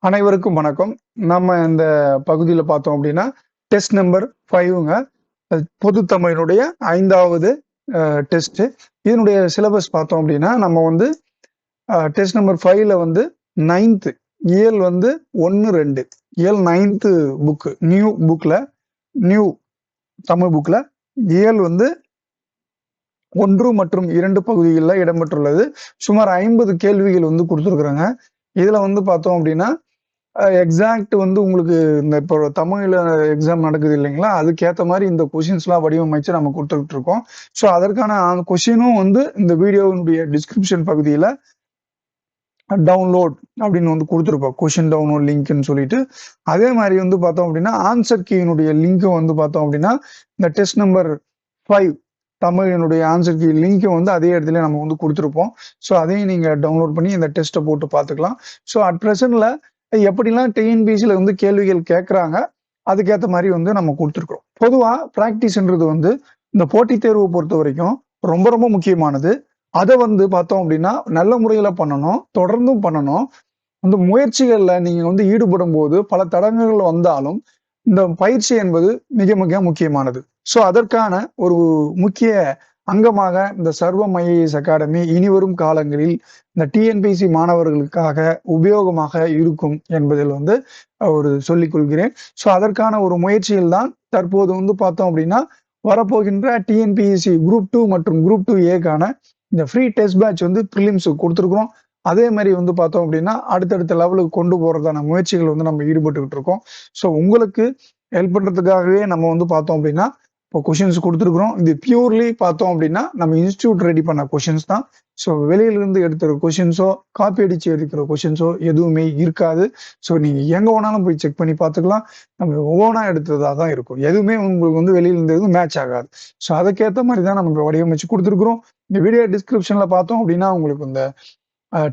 அனைவருக்கும் வணக்கம். நம்ம இந்த பகுதியில பார்த்தோம் அப்படின்னா, டெஸ்ட் நம்பர் 5ங்க. பொது தமிழினுடைய 5வது டெஸ்ட். இதனுடைய சிலபஸ் பார்த்தோம் அப்படின்னா, நம்ம வந்து டெஸ்ட் நம்பர் 5ல வந்து 9th இயல் வந்து 1, 2 இயல் 9th புக் நியூ தமிழ் புக்ல இயல் வந்து 1 மற்றும் 2 பகுதிகளில் இடம்பெற்றுள்ளது. சுமார் 50 கேள்விகள் வந்து கொடுத்துருக்குறாங்க. இதுல வந்து பார்த்தோம் அப்படின்னா எக்ஸாக்ட் வந்து உங்களுக்கு இந்த இப்போ தமிழ்ல எக்ஸாம் நடக்குது இல்லைங்களா, அதுக்கேற்ற மாதிரி இந்த கொஷின்ஸ்லாம் வடிவமைச்சு நம்ம கொடுத்துட்டு இருக்கோம். ஸோ அதற்கான அந்த கொஷினும் வந்து இந்த வீடியோவினுடைய டிஸ்கிரிப்ஷன் பகுதியில் டவுன்லோட் அப்படின்னு வந்து கொடுத்துருப்போம். கொஷின் டவுன்லோட் லிங்க்னு சொல்லிட்டு, அதே மாதிரி வந்து பார்த்தோம் அப்படின்னா ஆன்சர் கீயினுடைய லிங்க்கும் வந்து பார்த்தோம் அப்படின்னா இந்த டெஸ்ட் நம்பர் 5 தமிழினுடைய ஆன்சர் கீ லிங்க்கும் வந்து அதே இடத்துல நம்ம வந்து கொடுத்துருப்போம். ஸோ அதையும் நீங்க டவுன்லோட் பண்ணி இந்த டெஸ்ட்டை போட்டு பார்த்துக்கலாம். ஸோ அட் ப்ரெசென்ட்ல எப்படிலாம் டிஎன்பிசியில வந்து கேள்விகள் கேட்கறாங்க, அதுக்கேற்ற மாதிரி வந்து நம்ம கொடுத்துருக்கோம். பொதுவா பிராக்டிஸ்ன்றது வந்து இந்த போட்டித் தேர்வை பொறுத்த வரைக்கும் ரொம்ப ரொம்ப முக்கியமானது. அதை வந்து பார்த்தோம் அப்படின்னா நல்ல முறையில பண்ணணும், தொடர்ந்தும் பண்ணணும். அந்த முயற்சிகள்ல நீங்க வந்து ஈடுபடும் போது பல தடங்கல்கள் வந்தாலும் இந்த பயிற்சி என்பது மிக மிக முக்கியமானது. ஸோ அதற்கான ஒரு முக்கிய அங்கமாக இந்த சர்வம் ஐஏஎஸ் அகாடமி இனிவரும் காலங்களில் இந்த டிஎன்பிசி மாணவர்களுக்காக உபயோகமாக இருக்கும் என்பதில் வந்து ஒரு சொல்லிக் கொள்கிறேன். ஸோ அதற்கான ஒரு முயற்சியில் தான் தற்போது வந்து பார்த்தோம் அப்படின்னா வரப்போகின்ற டிஎன்பிஎஸ்சி குரூப் 2 மற்றும் குரூப் 2ஏக்கான இந்த ஃப்ரீ டெஸ்ட் பேட்ச் வந்து ப்ரிலிம்ஸ் கொடுத்துருக்குறோம். அதே மாதிரி வந்து பார்த்தோம் அப்படின்னா அடுத்தடுத்த லெவலுக்கு கொண்டு போறதான முயற்சிகள் வந்து நம்ம ஈடுபட்டுக்கிட்டு இருக்கோம். ஸோ உங்களுக்கு ஹெல்ப் பண்றதுக்காகவே நம்ம வந்து பார்த்தோம் அப்படின்னா இப்போ கொஷின்ஸ் கொடுத்துருக்குறோம். இது பியூர்லி பார்த்தோம் அப்படின்னா நம்ம இன்ஸ்டியூட் ரெடி பண்ண கொஷின்ஸ் தான். ஸோ வெளியிலிருந்து எடுத்துற கொஷின்ஸோ காப்பி அடிச்சு எடுக்கிற கொஷின்ஸோ எதுவுமே இருக்காது. ஸோ நீங்க எங்க வேணாலும் போய் செக் பண்ணி பார்த்துக்கலாம். நம்ம ஓனா எடுத்ததாக தான் இருக்கும். எதுவுமே உங்களுக்கு வந்து வெளியிலிருந்து எதுவும் மேட்ச் ஆகாது. ஸோ அதுக்கேற்ற மாதிரி தான் நம்ம வடிவமைச்சு கொடுத்துருக்குறோம். இந்த வீடியோ டிஸ்கிரிப்ஷன்ல பார்த்தோம் அப்படின்னா உங்களுக்கு இந்த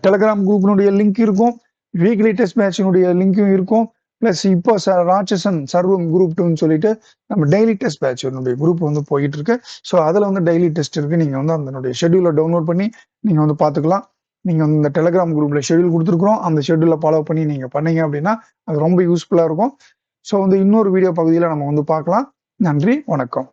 டெலிகிராம் குரூப்பினுடைய லிங்க் இருக்கும், வீக்லி டெஸ்ட் பேட்சினுடைய லிங்க்கும் இருக்கும். பிளஸ் இப்போ ராட்சசன் சர்வம் குரூப் 2ன்னு சொல்லிட்டு நம்ம டெய்லி டெஸ்ட் பேட்ச் குரூப் வந்து போயிட்டு இருக்கு. ஸோ அதில் வந்து டெய்லி டெஸ்ட் இருக்கு. நீங்க வந்து அதனுடைய ஷெட்யூலை டவுன்லோட் பண்ணி நீங்க வந்து பார்த்துக்கலாம். நீங்க வந்து இந்த டெலிகிராம் குரூப்ல ஷெட்யூல் கொடுத்துருக்குறோம். அந்த ஷெட்யூலை ஃபாலோ பண்ணி நீங்க பண்ணீங்க அப்படின்னா அது ரொம்ப யூஸ்ஃபுல்லா இருக்கும். ஸோ வந்து இன்னொரு வீடியோ பகுதியில் நம்ம வந்து பார்க்கலாம். நன்றி, வணக்கம்.